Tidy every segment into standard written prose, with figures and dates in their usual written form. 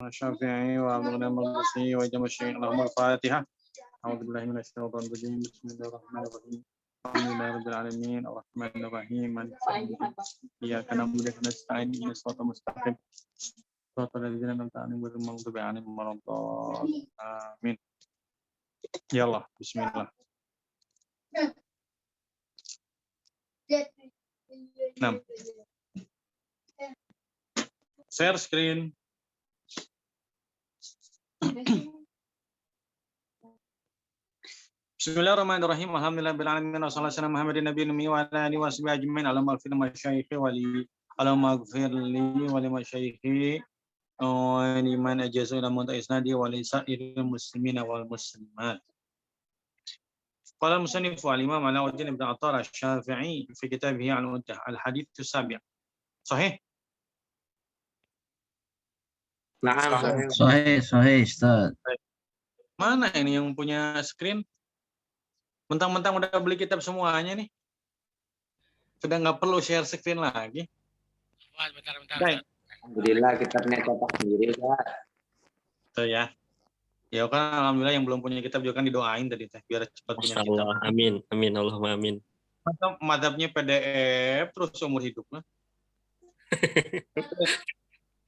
الشافعي وعبد الغني المقدسي وجمع الشيخ لهم الفاتحة. أعوذ بالله من الشيطان الرجيم. بسم الله الرحمن الرحيم. الحمد لله رب العالمين الرحمن الرحيم مالك يوم الدين. إياك نعبد وإياك نستعين اهدنا الصراط المستقيم صراط الذين أنعمت عليهم غير المغضوب عليهم ولا الضالين آمين. يلا بسم الله. نعم. Share screen. Bismillahirrahmanirrahim. Alhamdulillahirabbil alamin wassalatu wassalamu ala Muhammadin nabiyyin ummi wa ala alihi washabihi ajmain. Allahumma ighfir li masyayikhi wa li Allahumma ighfir li wa li masyayikhi wa liman ajazu ila mudda isnadi wa li sa'iril muslimina wal muslimat. Qala al-musannif al-imam Alauddin ibn Attar asy-Syafi'i fi kitabih al-Uddah al-hadits as-sabi'. Sahih? Na'am, Sahih, Ustaz. Mana ini yang punya screen? Mentang-mentang udah beli kitab semuanya nih. Sudah nggak perlu share screen lagi. Bentar. Baik. Alhamdulillah kitabnya cetak sendiri, Pak. So, ya. Ya kan alhamdulillah yang belum punya kitab juga kan didoain tadi teh biar cepat punya kitab. Insyaallah. Amin, Allahumma amin. Madhabnya PDF terus seumur hidup lah.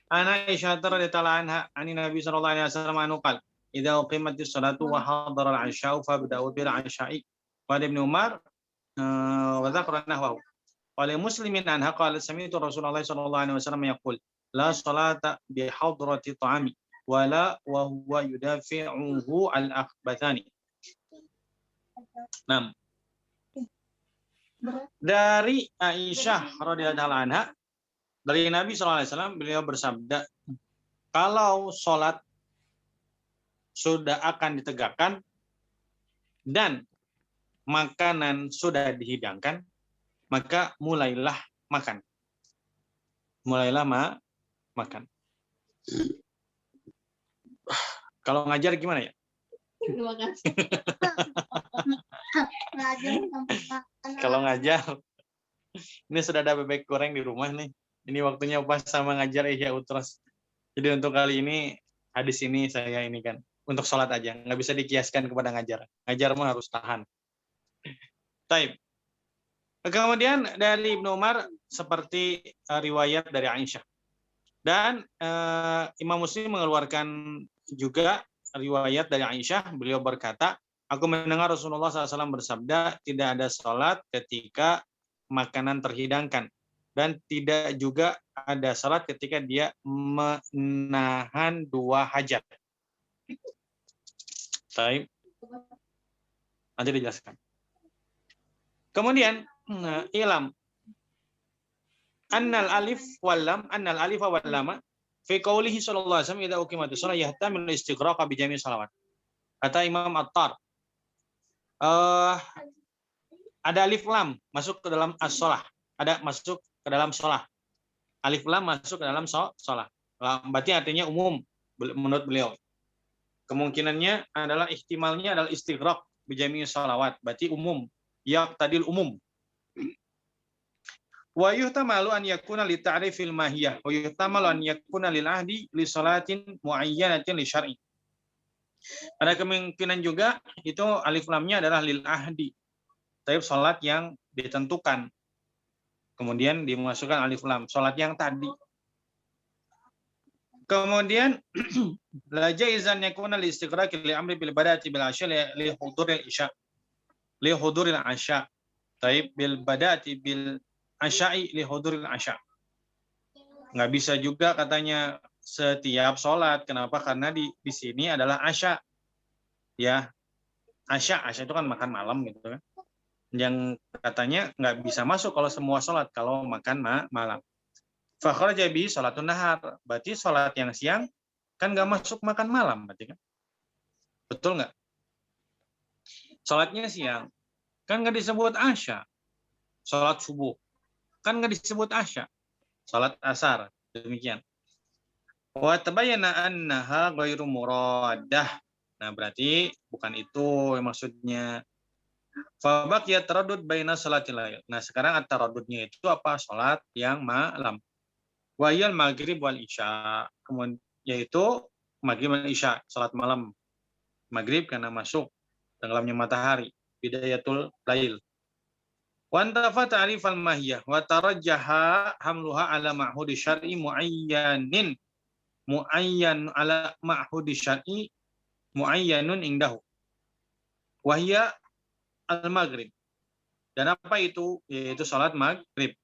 Ana Aisyah radhiyallahu anha ani Nabi sallallahu alaihi wasallam anqal idza uqimatis salatu wa hadara al-'asha'u fabda'u bil 'asha'i wa Ibnu Umar wa dzakara nahwahu wa li Muslimin anha qala sami'tu Rasulullah sallallahu alaihi wasallam yaqul la salata bi hadrati ta'ami wala wa huwa yudafi'uhu al-akhbathani. 6. Dari Aisyah radhiyallahu anha dari Nabi SAW beliau bersabda, kalau sholat sudah akan ditegakkan dan makanan sudah dihidangkan, maka mulailah makan. Makan. Kalau ngajar gimana ya? Terima kasih. Kalau ngajar, ini sudah ada bebek goreng di rumah nih. Ini waktunya pas sama ngajar Ihya Utras. Jadi untuk kali ini hadis ini saya ini kan untuk sholat aja, nggak bisa dikiaskan kepada ngajar. Ngajar mah harus tahan. Taib. Kemudian dari Ibnu Umar seperti riwayat dari Aisyah. Dan Imam Muslim mengeluarkan juga riwayat dari Aisyah. Beliau berkata, aku mendengar Rasulullah SAW bersabda, tidak ada sholat ketika makanan terhidangkan. Dan tidak juga ada salat ketika dia menahan 2 hajat. Baik. Nanti dijelaskan. Kemudian ilam annal alif wal lam fi qoulihi sallallahu alaihi wasallam idza uqimatus shalah yahtamilu istighraqa bi jami' salawat. Kata Imam Attar, ada alif lam masuk ke dalam as-shalah. Ada masuk ke dalam sholah. Alif lam masuk ke dalam sholah. Berarti artinya umum menurut beliau. Kemungkinannya adalah ihtimalnya adalah istighraq bijami sholawat. Berarti umum. Yaqtadil umum. Wa yuhtamalu an yakuna li ta'rifil mahiyah wa yuhtamalu an yakuna lil ahdi li sholatin muayyanatin li syar'i. Ada kemungkinan juga itu alif lamnya adalah lil ahdi. Tapi sholat yang ditentukan. Kemudian dimasukkan alif lam, sholat yang tadi. Kemudian la jaizan yakuna li istighraq li amri bil badati bil asya li huduril isya. Li huduril asya. Taib bil badati bil asya'i li huduril asya. Nggak bisa juga katanya setiap sholat. Kenapa? Karena di sini adalah asya. Ya. Asya itu kan makan malam gitu kan. Yang katanya nggak bisa masuk kalau semua sholat kalau makan malam. Fakhraja bi sholatun nahar, berarti sholat yang siang kan nggak masuk makan malam, berarti kan? Betul nggak? Sholatnya siang kan nggak disebut asya. Sholat subuh kan nggak disebut asya. Sholat asar demikian. Wa tabayyana annaha ghairu muradah. Nah berarti bukan itu maksudnya. Fabaqiyat taraddud baina salatil lail. Nah, sekarang at-taraddudnya itu apa? Salat yang malam. Wa yal maghrib wal isya. Kemudian yaitu maghrib dan isya, salat malam. Maghrib karena masuk tenggelamnya matahari, bidayatul lail. Wa antafa ta'rif al-mahiyah wa tarajjaha hamluha ala ma'hudi syar'i muayyan ala ma'hudi syar'i muayyanun indahu. Wa hiya al-maghrib. Dan apa itu? Yaitu salat maghrib.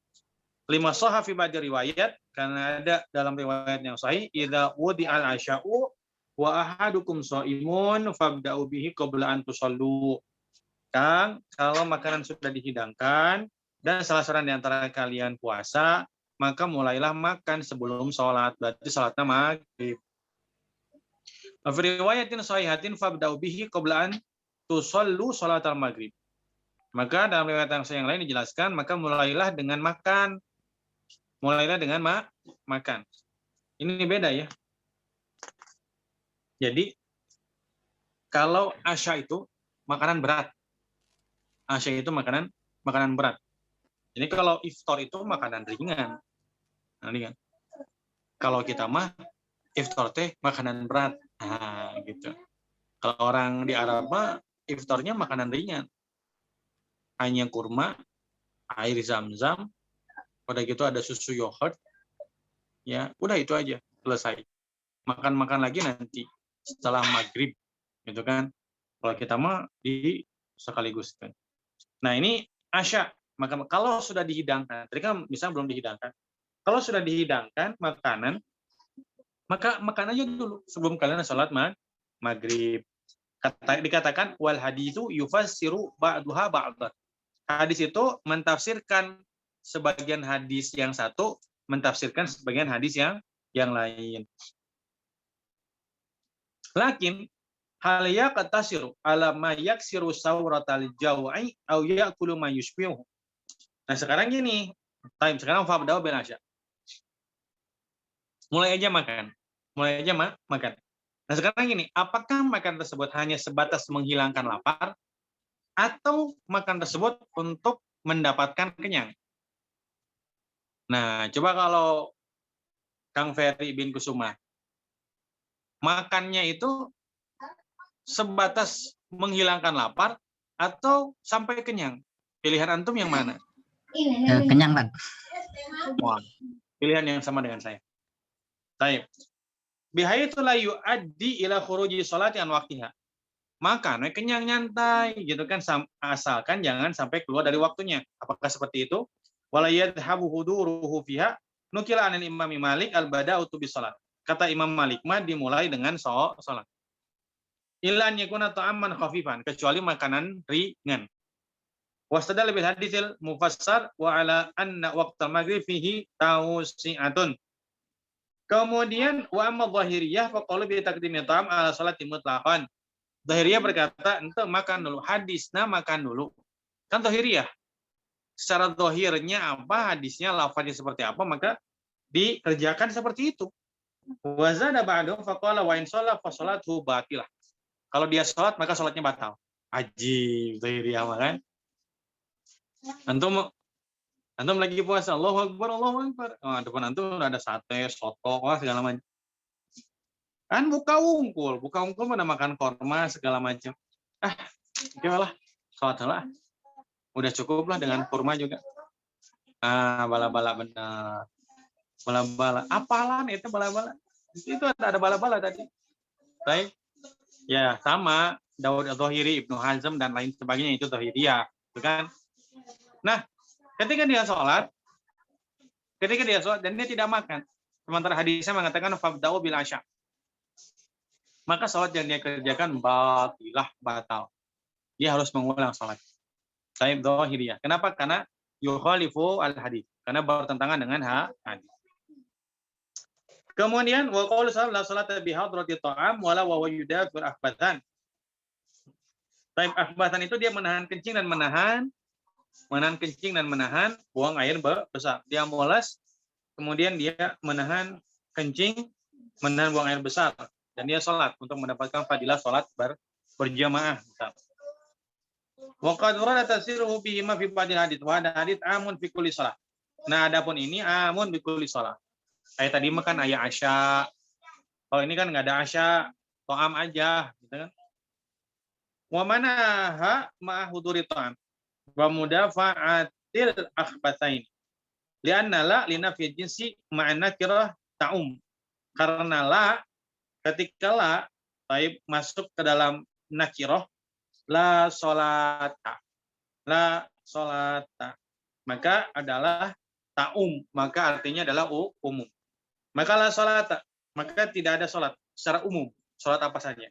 Lima sahha fi ba'd riwayat, karena ada dalam riwayat yang sahih, idza wudi al-asya'u wa ahadukum shaimun fabda'u bihi qabla an tusallu. Kang, kalau makanan sudah dihidangkan dan salah seorang di antara kalian puasa, maka mulailah makan sebelum sholat. Berarti sholatnya maghrib. Fi riwayatin sahihatin fabda'u bihi qabla an tusallu sholatal maghrib. Maka dalam riwayat yang lain dijelaskan, maka mulailah dengan makan. Mulailah dengan makan. Ini beda ya. Jadi, kalau asya itu makanan berat. Asya itu makanan berat. Jadi kalau iftar itu makanan ringan. Nah, ini kan. Kalau kita mah iftar teh makanan berat. Nah, gitu. Kalau orang di Arab mah iftarnya makanan ringan. Hanya kurma, air zam-zam, pada gitu ada susu yogurt. Ya, udah itu aja, selesai. Makan-makan lagi nanti setelah maghrib, gitu kan. Kalau kita mah di sekaligus kan. Nah, ini asya. Maka kalau sudah dihidangkan, tadi kan misalnya belum dihidangkan. Kalau sudah dihidangkan makanan, maka makan aja dulu sebelum kalian sholat maghrib. Dikatakan wal haditsu yufassiru ba'daha ba'dhan. Hadis itu mentafsirkan sebagian hadis yang satu, mentafsirkan sebagian hadis yang lain. Lakin hal yaqtasiru ala ma yaksiru sawratal jaw'i aw ya'kulu ma yushbihu. Nah, sekarang gini, sekarang fabda'u bil asya. Mulai aja makan. Nah, sekarang gini, apakah makan tersebut hanya sebatas menghilangkan lapar atau makan tersebut untuk mendapatkan kenyang? Nah, coba kalau Kang Ferry bin Kusuma, makannya itu sebatas menghilangkan lapar atau sampai kenyang? Pilihan antum yang mana? Kenyang, Bang. Wah, pilihan yang sama dengan saya. Baik. Bihaitsu la yu'addi ila khuruji sholati an waqtiha. Makan kenyang nyantai gitu kan, asalkan jangan sampai keluar dari waktunya. Apakah seperti itu? Wala yadhhabu huduruhu fiha nukila anil Imam Malik al-bada'u bis salat. Kata Imam Malik mah dimulai dengan salat. Illa an yakuna ta'amman khafifan, kecuali makanan ringan. Wastadalla bil haditsil mufassar wa ala anna waqtal maghrib fihi tawsi'atun. Kemudian wa amma dhahiriyah fa qalu bi taqdimi ta'am ala salati mutlaqan. Dhahiriyah berkata, ente makan dulu, hadisnya makan dulu. Kan dhahiriyah. Secara dhahirnya apa, hadisnya, lafaznya seperti apa, maka dikerjakan seperti itu. Wa zada ba'dhum fa qala wa in shalla fa salatuhu batilah. Kalau dia sholat, maka sholatnya batal. Ajib, dhahiriyah kan? Antum lagi puasa, Allahu Akbar, Allahu Akbar. Oh, depan antum udah ada sate, soto, wah segala macam. Kan buka ungkul pada makan korma segala macam. Gimana lah, sholat lah. Udah cukup lah dengan kurma juga. Bala-bala benar. Bala-bala. Apalan itu bala-bala? Itu ada bala-bala tadi. Baik. Ya, sama Daud Adh-Dhahiri, Ibnu Hazm dan lain sebagainya itu dhahiriyah, kan? Nah, ketika dia sholat dan dia tidak makan, sementara hadisnya mengatakan fabda'u bil asya, maka sholat yang dia kerjakan batal. Dia harus mengulang sholat. Sahih dhahiriyah. Kenapa? Karena yukhalifu al-hadis. Karena bertentangan dengan hadis. Kemudian wa qaulu sallallahu salata bi hadrati ta'am wala wa yudafir akhbatan. Taib akhbatan itu dia menahan kencing dan menahan buang air besar. Dia mulas, kemudian dia menahan kencing, menahan buang air besar, dan dia sholat untuk mendapatkan fadilah sholat berjamaah. Wa qad warada tafsiruhu bihi ma fi ba'dil hadits wa hadits amun fi kulli shalah. Nah, adapun ini amun fi kulli shalah. Kayak tadi makan ayat asya, Kalau ini kan nggak ada asya, to'am aja, gitu kan. Wa manaha ma'huduri to'am. Wa mudafa'atil akhbatsain. Lianna la linafi jinsi ma'ana kirah ta'um. Karena la, ketika la baik masuk ke dalam nakirah, la solata. La solata. Maka adalah ta'um. Maka artinya adalah umum. Maka la solata. Maka tidak ada sholat secara umum. Sholat apa saja.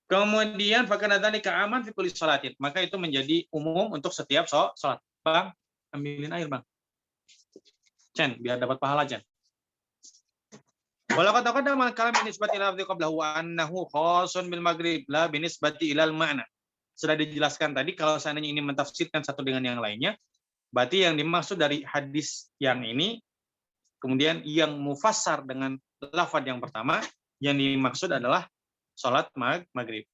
Kemudian fakanadzalika aman fi kulli sholatin. Maka itu menjadi umum untuk setiap sholat. Bang, ambilin air, Bang. Cen, biar dapat pahala, Cen. Walau kata kalam binisbati ila lafzi qablahu wa annahu khasun bil maghrib la binisbati ilal ma'na. Sudah dijelaskan tadi kalau seandainya ini mentafsirkan satu dengan yang lainnya, berarti yang dimaksud dari hadis yang ini kemudian yang mufassar dengan lafaz yang pertama, yang dimaksud adalah salat maghrib.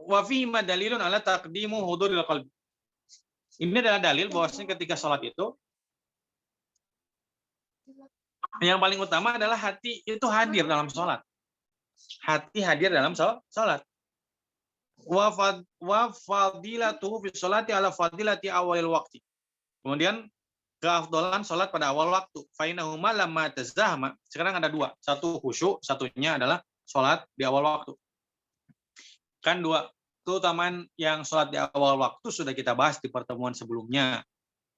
Wa fi ma dalilun ala taqdimu huduril qalbi. Ini adalah dalil bahwasanya ketika salat itu yang paling utama adalah hati itu hadir dalam sholat. Hati hadir dalam sholat. Wa fadilatuhu fi sholati ala fadilati awalil waqti. Kemudian keafdalan sholat pada awal waktu. Fainahuma lamma tazahma. Sekarang ada dua. Satu khusyuk, satunya adalah sholat di awal waktu. Kan dua. Keutamaan yang sholat di awal waktu sudah kita bahas di pertemuan sebelumnya.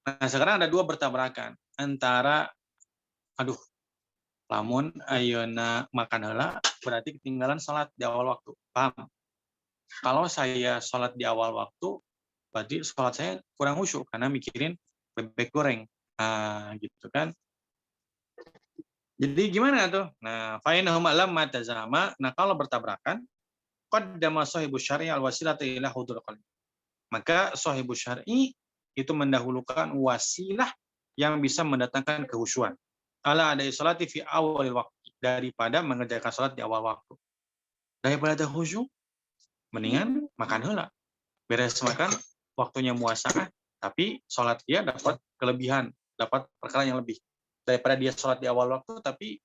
Nah, sekarang ada dua bertabrakan. Antara lamun ayeuna makan heula berarti ketinggalan sholat di awal waktu. Paham? Kalau saya sholat di awal waktu, berarti sholat saya kurang khusyuk karena mikirin bebek goreng. Nah, gitu kan. Jadi gimana tuh? Nah, fainahum lamma tazama. Nah, kalau bertabrakan, qaddama sahibu syar'i al-wasilata ila hudur qalbi. Maka sahibu syar'i itu mendahulukan wasilah yang bisa mendatangkan kehusyuan. Ala ada salati fi awalil waktu, daripada mengerjakan salat di awal waktu. Daripada ada khusyuk, mendingan makan heula. Beres makan, waktunya muasaah, tapi salat dia dapat kelebihan, dapat perkara yang lebih. Daripada dia salat di awal waktu, tapi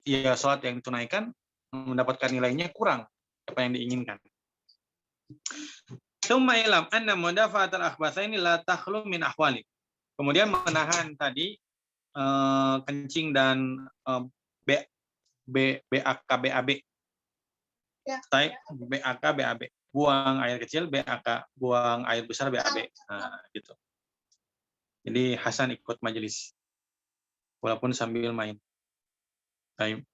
ya salat yang ditunaikan mendapatkan nilainya kurang apa yang diinginkan. Tsumma ilam anna mudafa'atul akhbatsaini la takhlu min ahwali. Kemudian menahan tadi kencing dan BAK BAB. Type BAK BAB. Buang air kecil BAK, buang air besar BAB. Nah, gitu. Jadi Hasan ikut majelis walaupun sambil main. Baik.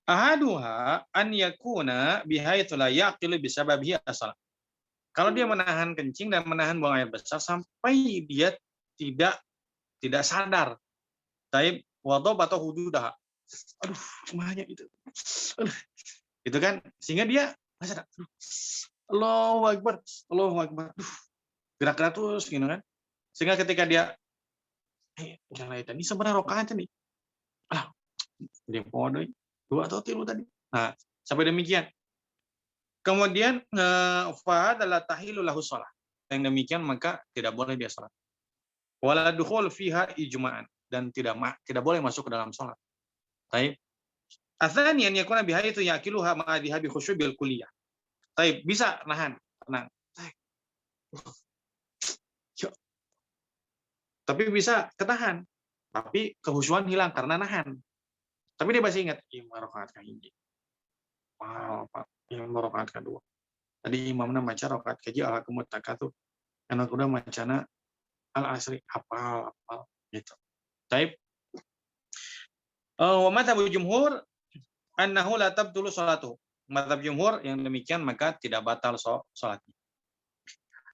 Ahaduha an yakuna bihaitsu la yaqilu bisababihi asal. Kalau dia menahan kencing dan menahan buang air besar sampai dia tidak sadar. Taib wadab atau hududah. Aduh, semuanya itu. Itu kan sehingga dia sadar. Allahu Akbar, Allahu Akbar. Gerak-gerak terus gitu kan. Sehingga ketika dia ini sebenarnya rakaat nih. Dia podo 2 atau 3 tadi. Nah, sampai demikian. Kemudian fa adalah tahilul lahu shalah. Yang demikian maka tidak boleh dia salat. Wala dukhul fiha ijma'an, dan tidak boleh masuk ke dalam salat. Baik. Atsani an yakuna bihaitsu yaqiluha ma'a dhihabi khusyub bil kulliyah. Baik, bisa nahan, tenang. Tapi bisa ketahan. Tapi kehusyuan hilang karena nahan. Tapi dia masih ingat imam rakaat kahiji. Wow, Pak. Imam rakaat kedua. Tadi imamna maca rakaat kahiji alhaqumut takatsur. Anak udah macana al-asri hafal gitu. Baik. Wa madzhab jumhur annahu la tabtulu salatu. Madzhab jumhur yang demikian maka tidak batal salatnya.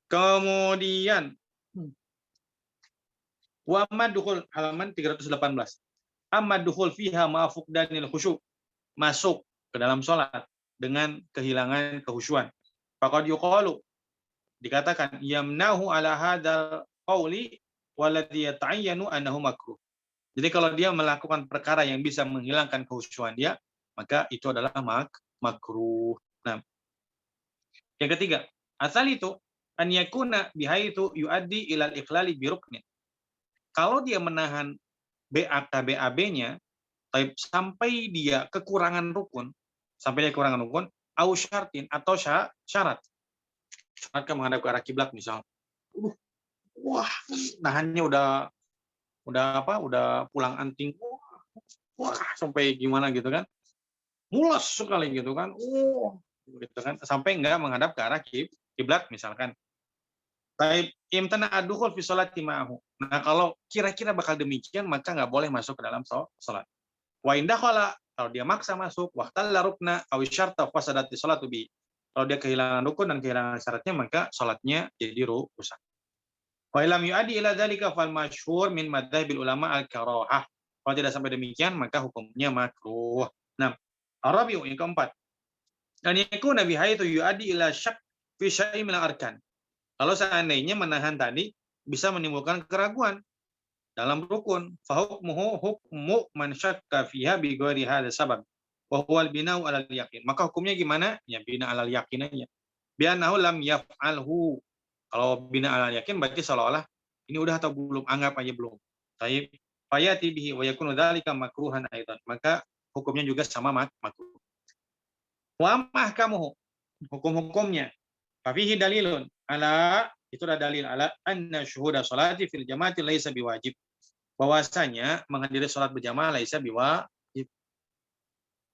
Kemudian wa madkhul halaman 318. Amma dukhul fiha ma fuqdanil khusyuk. Masuk ke dalam salat dengan kehilangan kehusyuan. Faqad yuqalu dikatakan yamnahu ala hadzal qauli walladhi yata'ayyanu annahu makruh. Jadi kalau dia melakukan perkara yang bisa menghilangkan kehusyuan dia, maka itu adalah makruh. Nah, yang ketiga, asal itu an yakuna bihaitsu yuaddi ila al-ikhlali bi ruknin. Kalau dia menahan BAB-nya, sampai dia kekurangan rukun, au syartin atau syarat. Syarat kan menghadap ke arah kiblat misal. Wah, nahannya udah pulang anting. Wah, sampai gimana gitu kan. Mulas sekali gitu kan. Gitu kan. Sampai enggak menghadap ke arah kiblat misalkan. Imtana ad-dukhul fi sholati ma'ahu. Nah, kalau kira-kira bakal demikian maka nggak boleh masuk ke dalam sholat. Wa indah kalau dia maksa masuk, waqtalla rukna aw syarta fasadati sholatu bi. Kalau dia kehilangan rukun dan kehilangan syaratnya maka sholatnya jadi rusak. Wa illam yu'addi ila dzalika fal masyhur min madzhabil ulama al-karahah. Kalau tidak sampai demikian maka hukumnya makruh. Nah, Arabiu yang keempat. Dan yakuna bi haitsu yu'addi ila syak fi syai'in min arkan. Kalau seandainya menahan tadi bisa menimbulkan keraguan dalam rukun, fahukmuhu hukmu man syakka fiha bi ghairi hadza sabab wa huwa al-bina'u 'alal yaqin. Maka hukumnya gimana? Ya bina 'alal yaqin aja. Bi annahu lam yaf'alhu. Kalau bina 'alal yaqin berarti seolah-olah ini udah atau belum, anggap aja belum. Taib fayati bihi wa yakunu dzalika makruhan aidan. Maka hukumnya juga sama makruh. Wa mahkamuhu. Hukum-hukumnya. Fafihi dalilun ala, itu ada dalil ala anna syuhuda sholati fil jamaati laisa biwajib. Bahwasanya menghadiri sholat berjamaah laisa biwajib.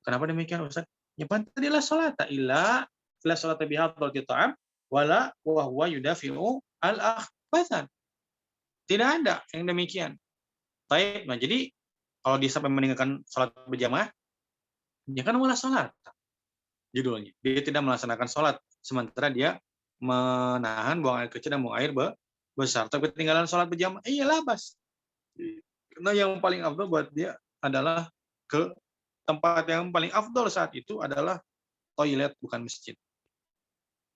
Kenapa demikian Ustaz? Ya tadilah sholata illa sholata bihadrati ta'am wala wa huwa yudafi'u al-akhbathan. Tidak ada yang demikian. Baik, nah jadi kalau dia sampai meninggalkan sholat berjamaah, ya kan wala sholat judulnya. Dia tidak melaksanakan sholat sementara dia menahan buang air kecil dan buang air besar. Tapi ketinggalan sholat berjamaah, iyalah bas. Karena yang paling afdal buat dia adalah ke tempat yang paling afdal saat itu adalah toilet, bukan masjid.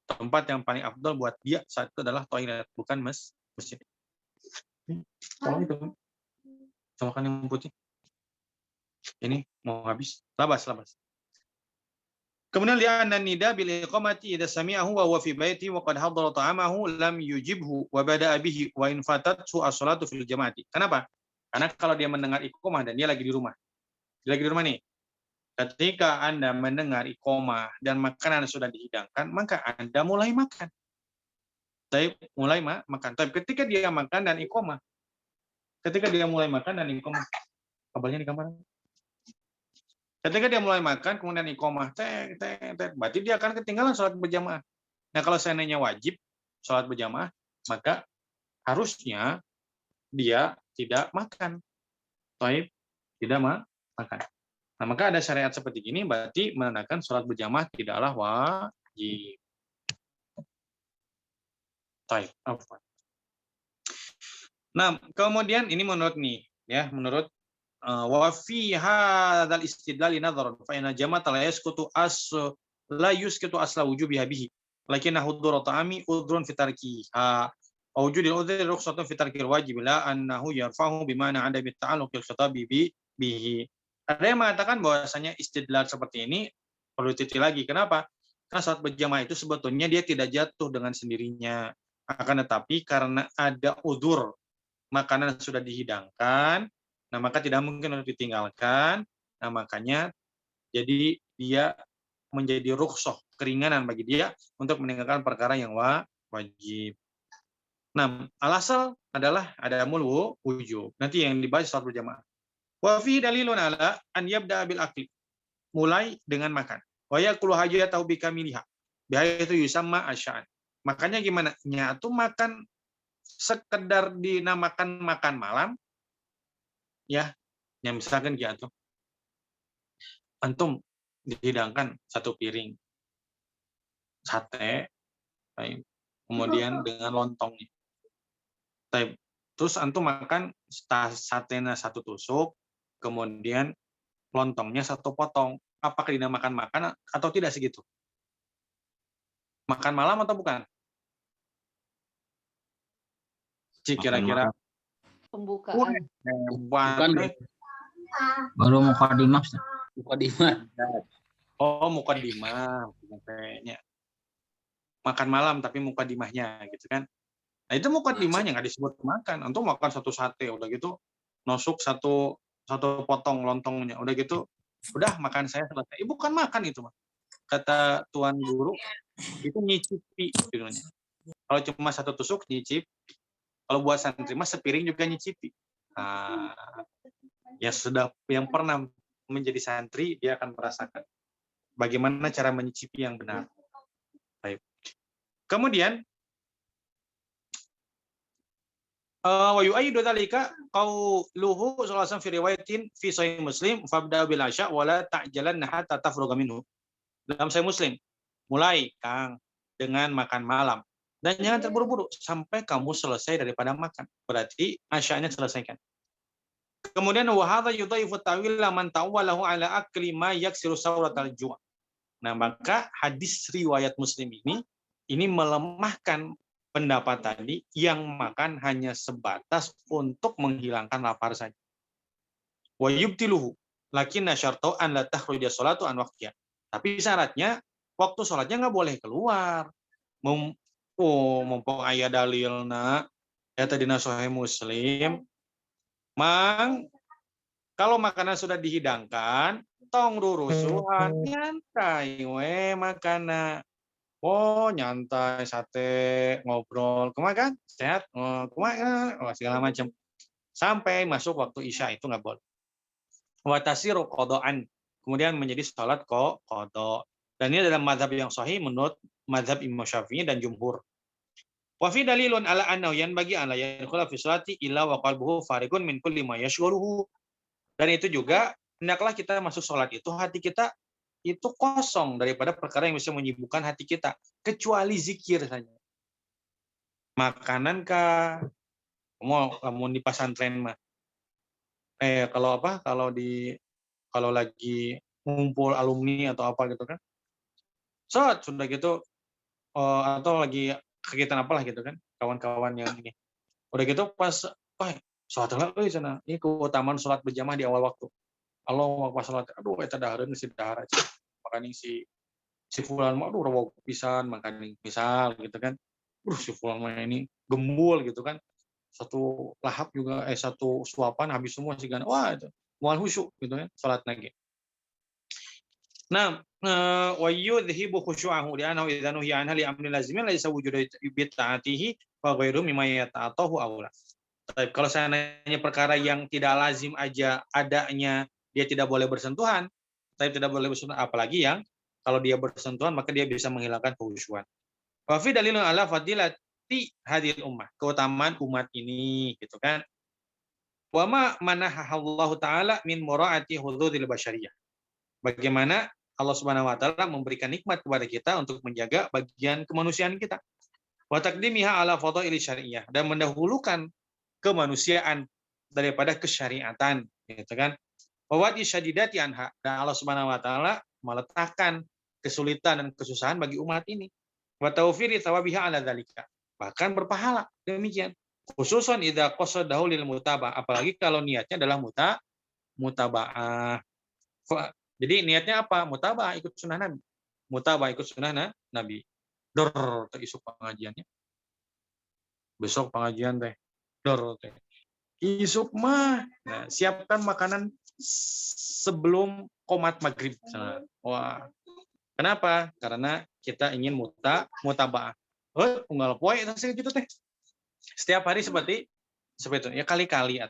Tempat yang paling afdal buat dia saat itu adalah toilet, bukan masjid. Tolong itu, colokan yang putih. Ini mau habis. Labas. Kemudian li'anna nida bil iqamati idza sami'ahu wa huwa fi baiti wa qad hadara ta'amahu lam yujibhu wa bada'a bihi wa in fatathu as-salatu fil jama'ati. Kenapa? Karena kalau dia mendengar iqamah dan dia lagi di rumah. Dia lagi di rumah nih. Ketika Anda mendengar iqamah dan makanan sudah dihidangkan, maka Anda mulai makan. Mulai makan. Tapi ketika dia makan dan iqamah. Ketika dia mulai makan dan iqamah. Kabarnya di kamar. Ketika dia mulai makan, kemudian iqamah, berarti dia akan ketinggalan sholat berjamaah. Nah, kalau seandainya wajib sholat berjamaah, maka harusnya dia tidak makan. Tidak makan. Nah, maka ada syariat seperti ini, berarti menandakan sholat berjamaah tidaklah wajib. Nah, kemudian ini menurut wa fi hadzal istidlal nadhar fa inna jama'ata la yusqitu asla wujubiha bihi lakinna hudur ta'ami udrun fi tarkiha wa wujudul udhri rukhsatun fi tarkil wajib la annahu yarfa'u bimana 'ada bi ta'alluqil khitabi bihi. Ada yang mengatakan bahwasanya istidlal seperti ini perlu diteliti lagi. Kenapa? Karena saat berjamaah itu sebetulnya dia tidak jatuh dengan sendirinya. Akan tetapi karena ada udzur, makanan sudah dihidangkan, nah maka tidak mungkin untuk ditinggalkan. Nah makanya jadi dia menjadi rukhsah, keringanan bagi dia untuk meninggalkan perkara yang wajib. Nah, al-asal adalah ada wujub. Nanti yang dibahas salat berjamaah. Wa fi dalilun ala an yabda bil akli. Mulai dengan makan. Wa yaqulu hajatahu bi kamiliha. Bihaitsu yusamma asy'an. Makanya gimana? Nyatu makan sekedar dinamakan makan malam, ya, yang misalkan gitu. Antum dihidangkan satu piring sate, kemudian dengan lontongnya. Terus antum makan satenya satu tusuk, kemudian lontongnya satu potong. Apakah dinamakan makan atau tidak segitu? Makan malam atau bukan? Kira-kira. Pembukaan. Bukan. Baru mukadimah. Oh, mukadimah kayaknya. Makan malam tapi mukadimahnya gitu kan. Nah, itu mukadimahnya nggak disebut makan. Antum makan satu sate udah gitu nosuk satu potong lontongnya. Udah gitu, udah makan saya selesai. Bukan makan itu, Mas. Kata tuan guru, itu nyicipi judulnya. Kalau cuma satu tusuk nyicipi. Kalau buat santri mah sepiring juga nyicipi. Nah, ya sudah yang pernah menjadi santri dia akan merasakan bagaimana cara menyicipi yang benar. Baik. Kemudian wa yu'ayyidu dzalika qauluhu sallallahu alaihi wasallam fi riwayatin fi sahih Muslim fabda bil asya wa la ta'jalanna hatta tafruga minhu. Dalam sahih Muslim, mulai Kang dengan makan malam dan jangan terburu-buru sampai kamu selesai daripada makan. Berarti asyanya selesaikan. Kemudian wa hadza yudhaifu ta'wil man ta'awwalahu ala akli ma yaksiru sawratal ju'. Nah, maka hadis riwayat Muslim ini melemahkan pendapat tadi yang makan hanya sebatas untuk menghilangkan lapar saja. Wa yubtiluhu lakinna syartu an la takhruja sholatu an waqtiha. Tapi syaratnya waktu sholatnya nggak boleh keluar. Mumpung aya dalilna eta dina sahih Muslim, mang kalau makanan sudah dihidangkan, tong rurusuhan nyantai we makana. Oh, nyantai sate, ngobrol, kumaha kan? Sehat? Kumaha? Segala macam. Sampai masuk waktu Isya itu nggak boleh. Wa tasiru qada'an. Kemudian menjadi salat qada. Dan ini adalah mazhab yang sahih menurut mazhab Imam Syafi'i dan jumhur. Wa fi dalilun ala annahu yanbaghi an la yadkhula fi sholati illa wa qalbuhu farigun min kulli ma yashghuruhu. Dan itu juga hendaklah kita masuk sholat itu hati kita itu kosong daripada perkara yang bisa menyibukkan hati kita kecuali zikir saja. Makanan kah? Mau di pesantren mah. Kalau lagi ngumpul alumni atau apa gitu kan. Sudah gitu atau lagi kegiatan apalah gitu kan, kawan-kawan yang ini. Udah gitu pas sholat lah cenah. Ini keutamaan sholat berjamaah di awal waktu. Allah pas sholat, aduh eta dahareun si dahar aja. Makanya si fulan mah aduh rawa pisan makanya misal gitu kan. Si fulan mah ini gembul gitu kan. Satu lahap juga satu suapan habis semua sih kan. Wah itu mual khusyuk gitu kan sholat lagi. Nah, wa yudhibu khusyu'ahu li'annahu idza nuhiya anha li amrin lazimin laisa wujudu bi ta'atihi wa ghairu mimma yata'atahu aula. Tapi kalau seandainya perkara yang tidak lazim aja adanya dia tidak boleh bersentuhan, tapi tidak boleh bersentuhan apalagi yang kalau dia bersentuhan maka dia bisa menghilangkan khusyuan. Wa fi dalilun ala fadilati hadhil ummah, keutamaan umat ini gitu kan. Wa ma manahallahu ta'ala min mura'ati hududil basyariyah. Bagaimana Allah Subhanahu wa taala memberikan nikmat kepada kita untuk menjaga bagian kemanusiaan kita. Wa taqdimiha ala fadaili syariah, dan mendahulukan kemanusiaan daripada kesyariatan gitu kan. Wa wadi syadidati anha, dan Allah Subhanahu wa taala meletakkan kesulitan dan kesusahan bagi umat ini. Wa tawfiri thawabiha ala dzalika, bahkan berpahala demikian. Khususan idza qasadahu lil mutabah, apalagi kalau niatnya adalah mutabaah. Jadi niatnya apa? Mutabah ikut sunnah Nabi. Mutabah ikut sunnah Nabi. Isuk pengajiannya. Besok pengajian teh. Teh. Isuk mah. Nah, siapkan makanan sebelum qomat maghrib. Wah. Kenapa? Karena kita ingin mutabah. Unggal poe itu gitu teh. Setiap hari seperti itu. Ya kali-kali.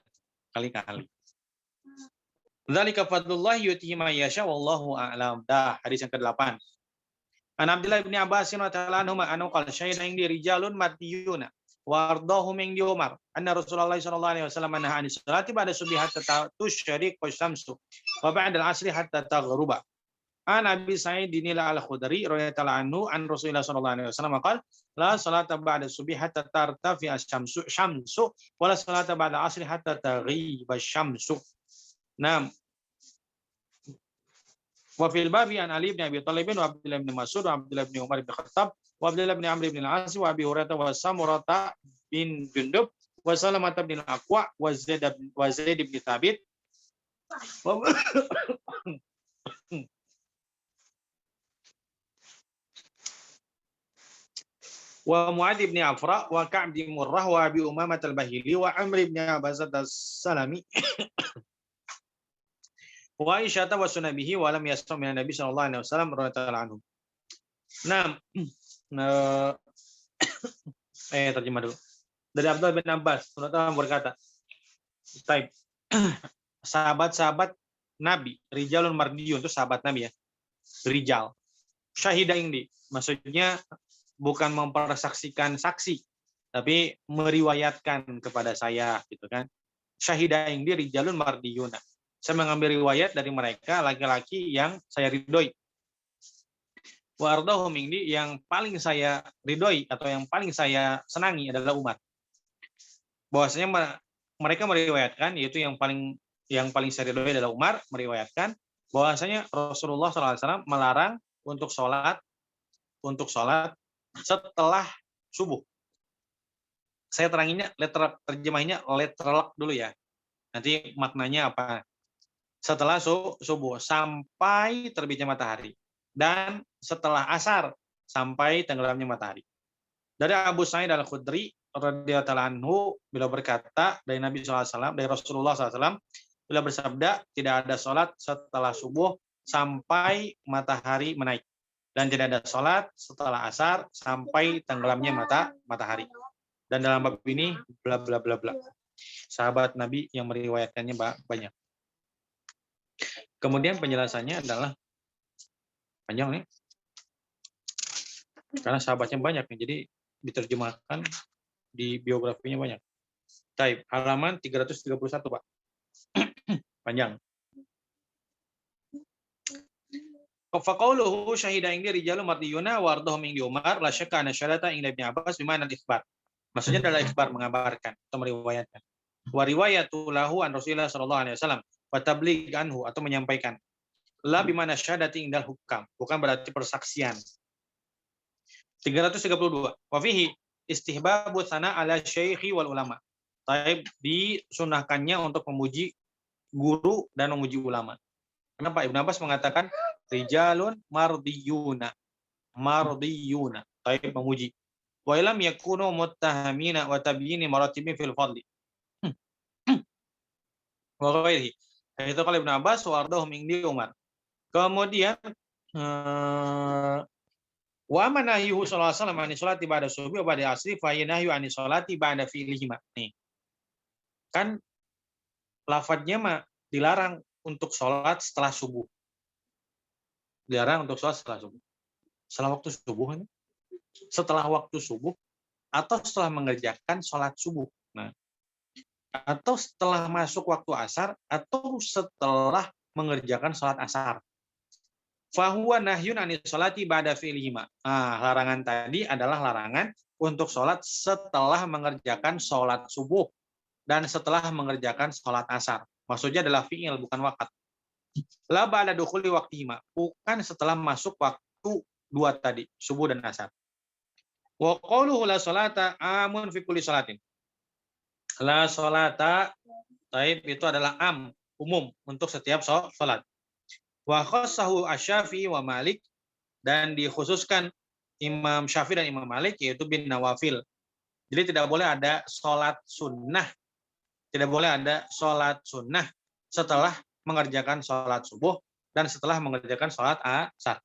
Dzalika fadlullah yu'tihi man yasha wallahu a'lam. Hadis yang ke-8. An Abdullah bin Abbas radhiyallahu anhu annahu qala syahida indi rijalun madiyuna wa ardahum indi Umar anna Rasulullah sallallahu alaihi wasallam nahaa an salati ba'da subhi hatta tusyriq wasyamsu wa ba'da al-'asri hatta taghruba. An Abi Sa'id al-Khudri radhiyallahu anhu an Rasulullah sallallahu alaihi wasallam qala la salata ba'da subhi hatta tartafi asy-syamsu wa la salata ba'da al-'asri hatta taghiba asy-syamsu. Nah, wa fil babi an Ali bin Abi Thalib wa Abdullah bin Mas'ud wa Abdullah bin Umar bin Khattab wa Abdullah bin Amr bin Al-As wa Abi Hurairah wa Samurah bin Jundub wa Salamah bin Al-Aqwa wa Zaid bin Thabit wa Mu'adz bin Afra wa Ka'b bin Murrah wa Abi Umamah al-Bahili wa Amr bin Abbas as-Salami wa Aisyah wa sunabihi wa lam yasma' min Nabi sallallahu alaihi wasallam radhiyallahu anhu. Nah, terjemah dulu. Dari Abdullah bin Abbas, Rasulullah berkata, "Taib, sahabat-sahabat Nabi, rijalun mardiyun itu sahabat Nabi ya, rijal. Syahida indi, maksudnya bukan mempersaksikan saksi, tapi meriwayatkan kepada saya, gitu kan. Syahida indi rijalun mardiyuna. Saya mengambil riwayat dari mereka laki-laki yang saya ridhoi. Wa ardahum indi, yang paling saya ridhoi atau yang paling saya senangi adalah Umar. Bahwasanya mereka meriwayatkan, yaitu yang paling saya ridhoi adalah Umar, meriwayatkan bahwasanya Rasulullah SAW melarang untuk sholat setelah subuh. Saya teranginnya terjemahnya letterlock dulu ya. Nanti maknanya apa? Setelah subuh sampai terbitnya matahari, dan setelah asar sampai tenggelamnya matahari. Dari Abu Sa'id Al-Khudri radhiyallahu anhu, beliau berkata dari Nabi SAW, dari Rasulullah SAW, beliau bersabda, tidak ada sholat setelah subuh sampai matahari menaik, dan tidak ada sholat setelah asar sampai tenggelamnya matahari. Dan dalam bab ini bla bla bla bla. Sahabat Nabi yang meriwayatkannya banyak. Kemudian penjelasannya adalah panjang nih, karena sahabatnya banyak nih, jadi diterjemahkan di biografinya banyak. Taib, halaman 331 Pak. Panjang. Faqauluhu syahida indi rijalun mardiyuna wa ardahum indi Umar la syakka anna syahadata inda Ibnu Abbas bima'na al-ikhbar. Maksudnya adalah ikhbar, mengabarkan atau meriwayatkan. Wa riwayatu lahu an Rasulullah sallallahu alaihi wasallam wa tabligh anhu, atau menyampaikan. La bima'na syahadati indal hukam, bukan berarti persaksian. 332. Wa fihi istihbabu tsana ala syaikhi wal ulama. Taib, disunahkannya untuk memuji guru dan memuji ulama. Kenapa Ibnu Abbas mengatakan rijalun mardiyuna, taib, memuji. Wa ilam yakunu muttahamina wa tabyini maratibin fil fadli. Wa ghairihi. Itu kalau Ibnu Abbas wa ardahum indi Umar. Kemudian wa manahyuhu sallallahu alaihi wasallam an sholati ba'da subuh wa ba'da asri fa yanahyu an sholati ba'da fi'lihima. Nih. Kan lafadznya mah dilarang untuk sholat setelah subuh. Dilarang untuk sholat setelah subuh. Setelah waktu subuh ini? Setelah waktu subuh atau setelah mengerjakan sholat subuh. Nah, atau setelah masuk waktu asar atau setelah mengerjakan sholat asar. Fahuwa nahyun anis sholati ba'da fi'lihima. Nah, larangan tadi adalah larangan untuk sholat setelah mengerjakan sholat subuh dan setelah mengerjakan sholat asar. Maksudnya adalah fi'il, bukan waqat. La ba'da dukhuli waqtihima, bukan setelah masuk waktu dua tadi, subuh dan asar. Wa qauluhu la sholata amun fi kulli sholatin. La sholata, taib, itu adalah umum untuk setiap sholat. Wa khassahu asy-Syafi'i wa Malik, dan dikhususkan Imam Syafi'i dan Imam Malik, yaitu bin nawafil. Jadi tidak boleh ada sholat sunnah. Tidak boleh ada sholat sunnah setelah mengerjakan sholat subuh dan setelah mengerjakan sholat asar.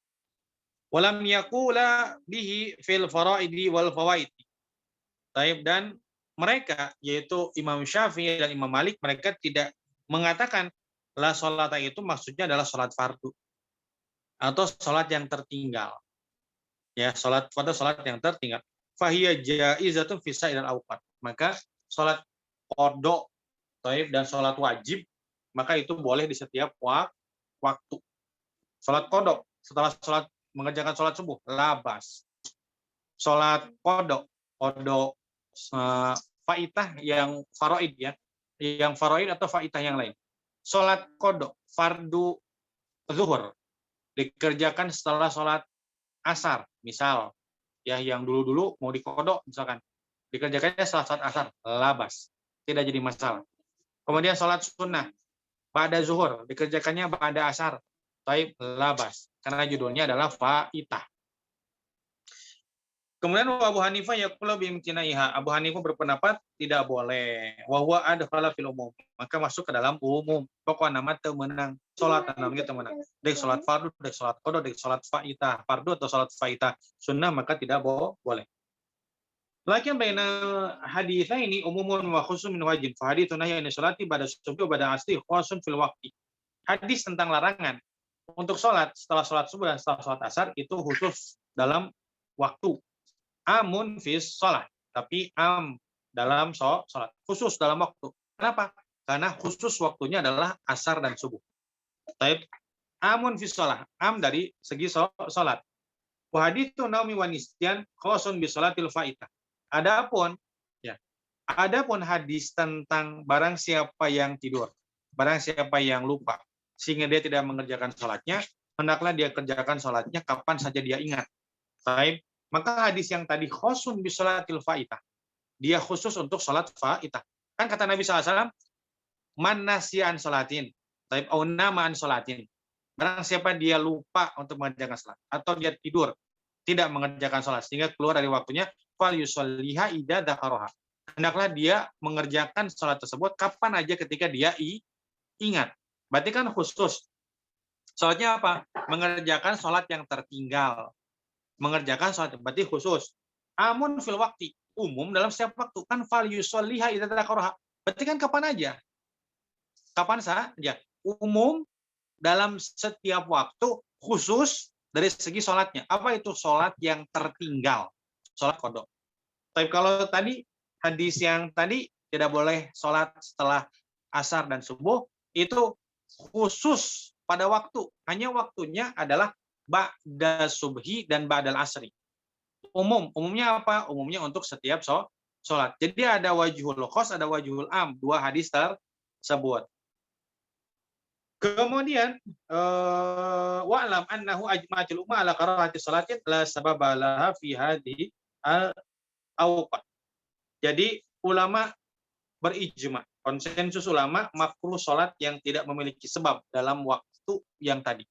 Walam yaqula bihi fil faraidi wal fawaid. Taib, dan mereka, yaitu Imam Syafi'i dan Imam Malik, mereka tidak mengatakan la sholata itu maksudnya adalah sholat fardu atau sholat yang tertinggal. Ya, sholat yang tertinggal. Fahiya jaizatun fi sa'iril awqat. Maka sholat qada, taib, dan sholat wajib, maka itu boleh di setiap waktu. Sholat qada setelah mengerjakan sholat subuh, labas. Sholat qada faitah yang faraid ya, yang faraid atau faitah yang lain. Sholat qada fardu zuhur dikerjakan setelah sholat asar, misal ya, yang dulu mau diqada misalkan dikerjakannya setelah sholat asar, labas, tidak jadi masalah. Kemudian sholat sunnah pada zuhur dikerjakannya pada asar, taib, labas, karena judulnya adalah faitah. Kemudian Abu Hanifah yaqulu bimtinaiha. Abu Hanifah berpendapat tidak boleh. Wa huwa adkhala fil umum. Maka masuk ke dalam umum. Pokoknya nama teu meunang. Salat namanya teu meunang. Dek salat fardu, dek salat qada, dek salat faitah. Fardu atau salat faitah sunnah maka tidak boleh. Lakin baina haditsaini umumun wa khususun min wajib. Fa haditsun nahyi an salati ba'da subuh ba'da asri khusun fil waqti. Hadis tentang larangan untuk sholat setelah sholat subuh dan setelah sholat asar itu khusus dalam waktu. Amun fis sholat, tapi dalam sholat, khusus dalam waktu. Kenapa? Karena khusus waktunya adalah asar dan subuh. Taib amun fis sholat, dari segi sholat. Wahadithu naumi wa nisyan khusun bi sholatil faitah. Adapun hadis tentang barang siapa yang tidur, barang siapa yang lupa, sehingga dia tidak mengerjakan sholatnya, hendaklah dia kerjakan sholatnya kapan saja dia ingat. Taib. Maka hadis yang tadi khusun bi sholatil faitah, dia khusus untuk sholat faitah. Kan kata Nabi SAW, man nasiyan sholatin, taib au nama an sholatin. Barang siapa dia lupa untuk mengerjakan sholat, atau dia tidur, tidak mengerjakan sholat, sehingga keluar dari waktunya, fal yusolliha idza dzakaraha. Hendaklah dia mengerjakan sholat tersebut kapan aja ketika dia ingat. Berarti kan khusus. Sholatnya apa? Mengerjakan sholat yang tertinggal. Mengerjakan sholat berarti khusus. Amun fil waktu, umum dalam setiap waktu. Kan fal yusolliha idza dzakaraha. Berarti kan kapan aja? Kapan saja? Umum dalam setiap waktu, khusus dari segi sholatnya. Apa itu sholat yang tertinggal? Sholat qada. Tapi kalau tadi hadis yang tadi tidak boleh sholat setelah asar dan subuh, itu khusus pada waktu. Hanya waktunya adalah ba'da subhi dan ba'dal asri. Umumnya apa? Umumnya untuk setiap sholat. Jadi ada wajhul khos, ada wajhul am. Dua hadis tersebut. Kemudian wa'lam annahu ajma'atul umma ala karahati sholatin la sababa laha fi hadhihi al-awqat. Jadi ulama berijma, konsensus ulama makruh sholat yang tidak memiliki sebab dalam waktu yang tadi.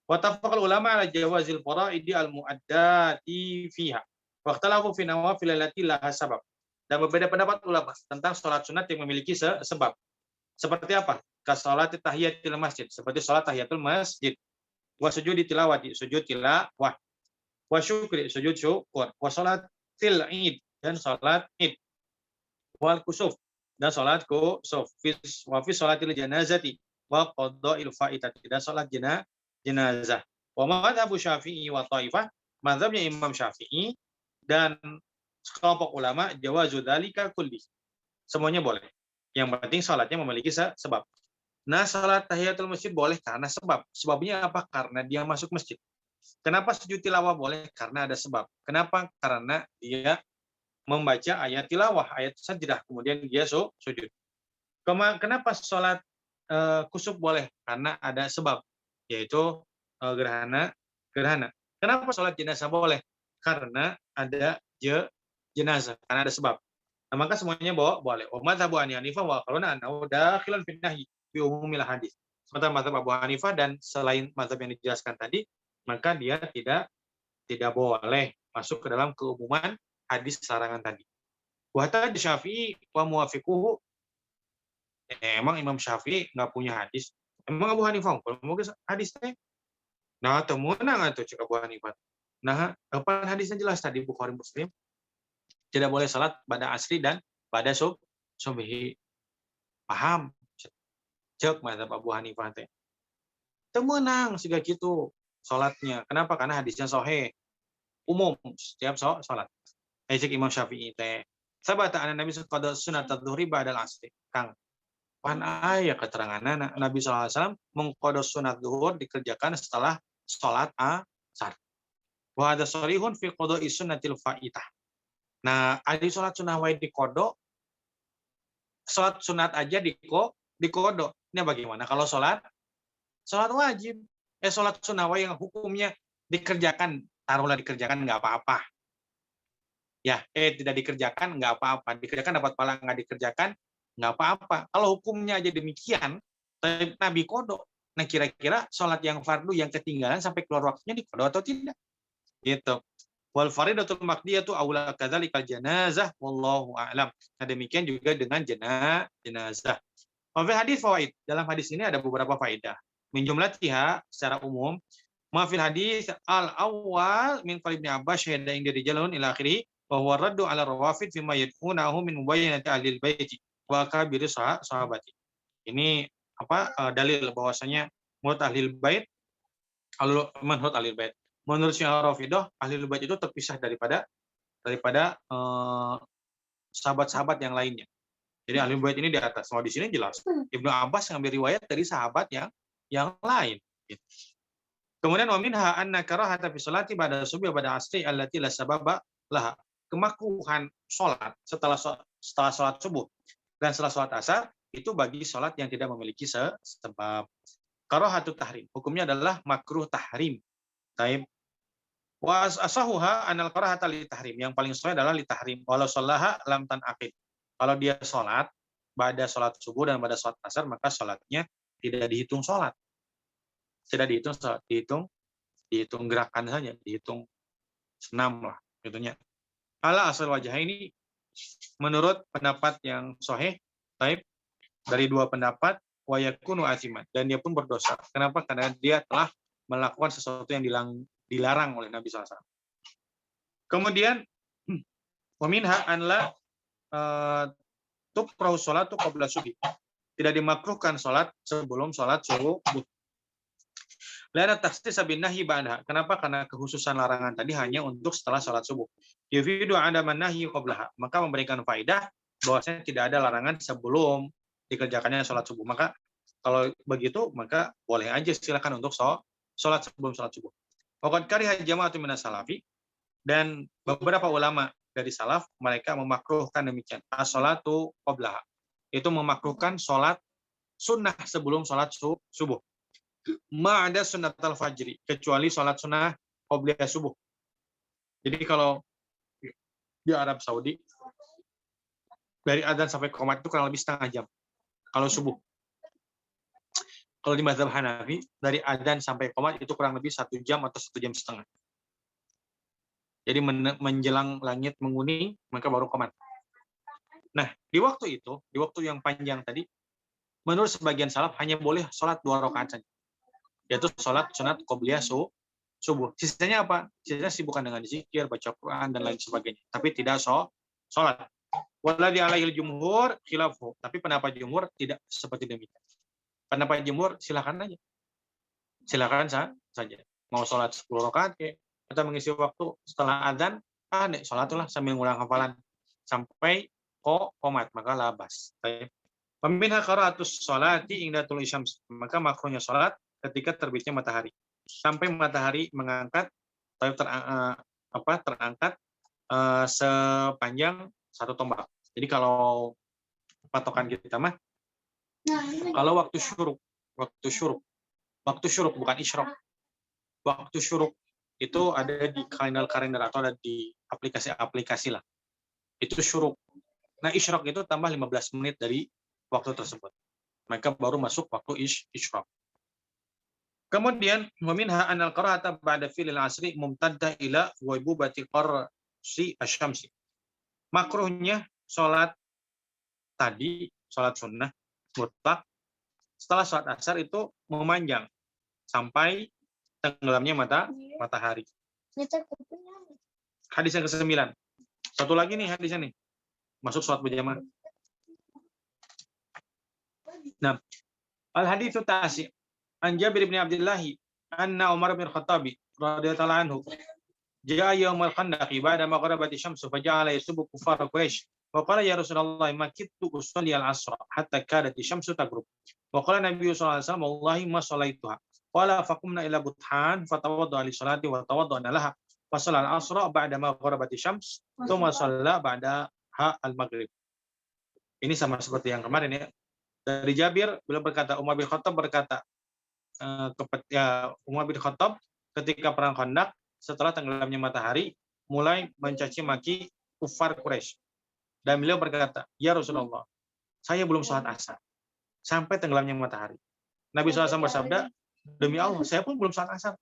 Wattafaqal ulama ala jawazil fara'idi al-mu'addati fiha. Waqtalafu fi nawafil allati laha sabab. Dan berbeda pendapat ulama tentang sholat sunat yang memiliki sebab. Seperti apa? Kasolat tahiyatul masjid, seperti sholat tahiyatul masjid. Wa sujudi tilawati, sujud tilawah. Wa syukri, sujud syukur. Wa sholatil id, dan sholat id. Wal kusuf, dan sholat kusuf. Wa fi sholatil janazati, wa qada'il faitati, dan sholat jenazah. Wa madhabu Syafi'i wa Taifah, madhabnya Imam Syafi'i dan sekelompok ulama jawazu dzalika kulli. Semuanya boleh. Yang penting sholatnya memiliki sebab. Nah, sholat tahiyatul masjid boleh karena sebab. Sebabnya apa? Karena dia masuk masjid. Kenapa sujud tilawah boleh? Karena ada sebab. Kenapa? Karena dia membaca ayat tilawah, ayat sajdah, kemudian dia sujud. Kenapa sholat kusuf boleh? Karena ada sebab, yaitu gerhana. Kenapa sholat jenazah boleh? Karena ada jenazah, karena ada sebab. Nah, maka semuanya boleh. Madzhab Abu Hanifah wa qarana annahu dakhilan fi nahyi bi umumil hadis. Sementara mazhab Abu Hanifah dan selain mazhab yang dijelaskan tadi, maka dia tidak boleh masuk ke dalam keumuman hadis larangan tadi. Wa ta'ad Syafi'i wa muwafiquhu. Emang Imam Syafi'i nggak punya hadis. Emang Abu Hanifah mau hadisnya? Nah, temunang atuh cek Abu Hanifah. Nah, kapan hadisnya jelas tadi Bukhari Muslim? Tidak boleh salat pada asri dan pada subhi. Paham? Cek mazhab Abu Hanifah teh. Temenang siga kitu salatnya. Kenapa? Karena hadisnya sahih. Umum setiap salat. Cek Imam Syafi'i teh. Sabata anna Nabi qada sunat adz-dzuhri ba'dal asri. Kang. Pan aya keteranganna Nabi SAW mengqada sunat zuhur dikerjakan setelah salat asar. Wa hadza sharihun fi qada'i sunnatil faitah. Nah, ada sholat sunnah wae di kodo, sholat sunat aja di kodo. Ini bagaimana kalau sholat wajib? Sholat sunnah wae yang hukumnya dikerjakan, taruhlah dikerjakan nggak apa-apa. Ya, tidak dikerjakan nggak apa-apa. Dikerjakan dapat pahala, nggak dikerjakan nggak apa-apa. Kalau hukumnya aja demikian, Nabi kodo. Nah, kira-kira sholat yang fardu yang ketinggalan sampai keluar waktunya di kodo atau tidak? Gitu. Wal faridatul maqdiyatu aula kadzalika janazah wallahu a'lam. Nah, demikian juga dengan jenazah. Wa fi hadis fawaid. Dalam hadis ini ada beberapa faedah. Min jumlatiha secara umum, ma fil hadis al awal min qali Ibnu Abbas syahida ing dari jalun ila akhirih wa huwa raddu ala rawafid fima yad'unahu min mubayyanati ahlil baiti wa kabir sahabati. Ini dalil bahwasanya menurut ahlil bait menurut Syiah Rafidah ahlil bait itu terpisah daripada sahabat-sahabat yang lainnya. Jadi ahlul bait ini di atas. Kalau di sini jelas Ibnu Abbas ngambil riwayat dari sahabat yang lain. Kemudian wa minha anna karahata fi sholati ba'da subhi wa ba'da asri allati la sababa laha. Kemakruhan salat setelah salat subuh dan setelah salat asar itu bagi salat yang tidak memiliki sebab. Karahatu tahrim. Hukumnya adalah makruh tahrim. Taib. Wa asahuha anal karahata li tahrim. Yang paling sesuai adalah li tahrim. Walau shallaha lam tanaqid. Kalau dia sholat, pada sholat subuh dan pada sholat asar, maka sholatnya tidak dihitung sholat. Tidak dihitung sholat, dihitung gerakan saja, dihitung senam lah, gitunya. Ala asal wajah ini, menurut pendapat yang sahih, dari dua pendapat, wa yakunu asiman, dan dia pun berdosa. Kenapa? Karena dia telah melakukan sesuatu yang dilarang oleh Nabi SAW. Kemudian, wa minha an la tukrahu sholatu qabla subhi. Tidak dimakruhkan sholat sebelum sholat subuh. Lana takhsis bin nahyi ba'daha. Kenapa? Karena kekhususan larangan tadi hanya untuk setelah sholat subuh. Yufidu adaman nahyi qablaha. Maka memberikan faedah bahwasanya tidak ada larangan sebelum dikerjakannya sholat subuh. Maka kalau begitu maka boleh aja silakan untuk sholat sebelum sholat subuh. Waqad kariha jama'atu minas salafi, dan beberapa ulama dari salaf mereka memakruhkan demikian. As-sholatu qablaha. Itu memakruhkan sholat sunnah sebelum sholat subuh. Ma'ada sunnatal fajri, kecuali sholat sunnah qobliyah subuh. Jadi kalau di Arab Saudi dari adzan sampai qomat itu kurang lebih setengah jam. Kalau subuh. Kalau di mazhab Hanafi dari adzan sampai qomat itu kurang lebih 1 jam atau 1 jam setengah. Jadi menjelang langit menguning maka baru qomat. Nah, di waktu itu, di waktu yang panjang tadi, menurut sebagian salaf hanya boleh sholat 2 rakaat saja. Yaitu sholat sunat qobliyah subuh. Sisanya apa? Sisanya sibukan dengan zikir, baca Quran, dan lain sebagainya. Tapi tidak sholat. Waladhi alaihil jumhur khilafu. Tapi pendapat jumhur tidak seperti demikian. Pendapat jumhur silakan aja. Silakan saja. Mau sholat 10 rakaat atau mengisi waktu setelah adzan, sholatlah sambil ngulang hafalan sampai qomat, maka labas. Peminha karaatus sholati indatul isyams, maka makruhnya sholat ketika terbitnya matahari sampai matahari mengangkat terangkat sepanjang 1 tombak. Jadi kalau patokan kita mah kalau waktu syuruk bukan isyraq. Waktu syuruk itu ada di kalender atau ada di aplikasi-aplikasi lah. Itu syuruk. Nah, isyraq itu tambah 15 menit dari waktu tersebut. Maka baru masuk waktu isyraq. Kemudian, meminha anal qara'ata ba'da fi'lil asri mumtadda ila waibubati qarsi asyamsi. Makruhnya sholat tadi, sholat sunnah mutlak, setelah sholat asar itu memanjang sampai tenggelamnya matahari. Hadis yang ke-9. Satu lagi nih hadisnya nih. Masuk sholat berjamaah. Nah, al-haditsu tasi' an Jabir bin Abdullah anna Umar bin Khattab radhiyallahu anhu jaa yaumul khandaq ba'da maghribati syamsu faja'ala yasubbu kuffar Quraisy wa qala ya Rasulullah ma kittu usalli al-'asra hatta kadat syamsu taghrub wa qala Nabi sallallahu alaihi wasallam wallahi ma salaituha qala faqumna ila buthan fatawadda li salati wa tawaddana laha fa shalla al-'asra ba'da maghribati syams thumma shalla ba'da al-maghrib. Ini sama seperti yang kemarin ya. Dari Jabir beliau berkata, Umar bin Khattab berkata, Umar bin Khattab ketika perang Khandaq setelah tenggelamnya matahari mulai mencaci maki kufar Quraisy. Dan beliau berkata, ya Rasulullah, saya belum sholat asar sampai tenggelamnya matahari. Nabi SAW bersabda, demi Allah, saya pun belum sholat asar.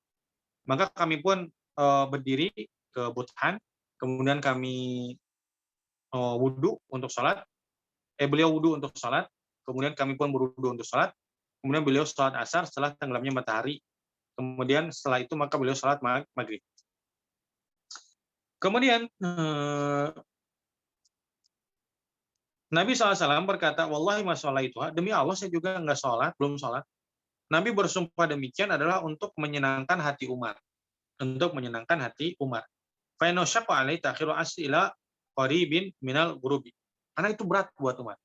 Maka kami pun berdiri ke Buthan, kemudian kami wudhu untuk sholat, beliau wudhu untuk sholat, kemudian kami pun berwudhu untuk sholat, kemudian beliau sholat asar setelah tenggelamnya matahari, kemudian setelah itu maka beliau sholat maghrib. Kemudian Nabi SAW berkata, Wallahi ma sholaituha, demi Allah saya juga nggak sholat, belum sholat. Nabi bersumpah demikian adalah untuk menyenangkan hati Umar. Untuk menyenangkan hati Umar. Fa'inau syaqqa alaihi ta'khiru asri ila qaribin minal gurubi. Karena itu berat buat Umar.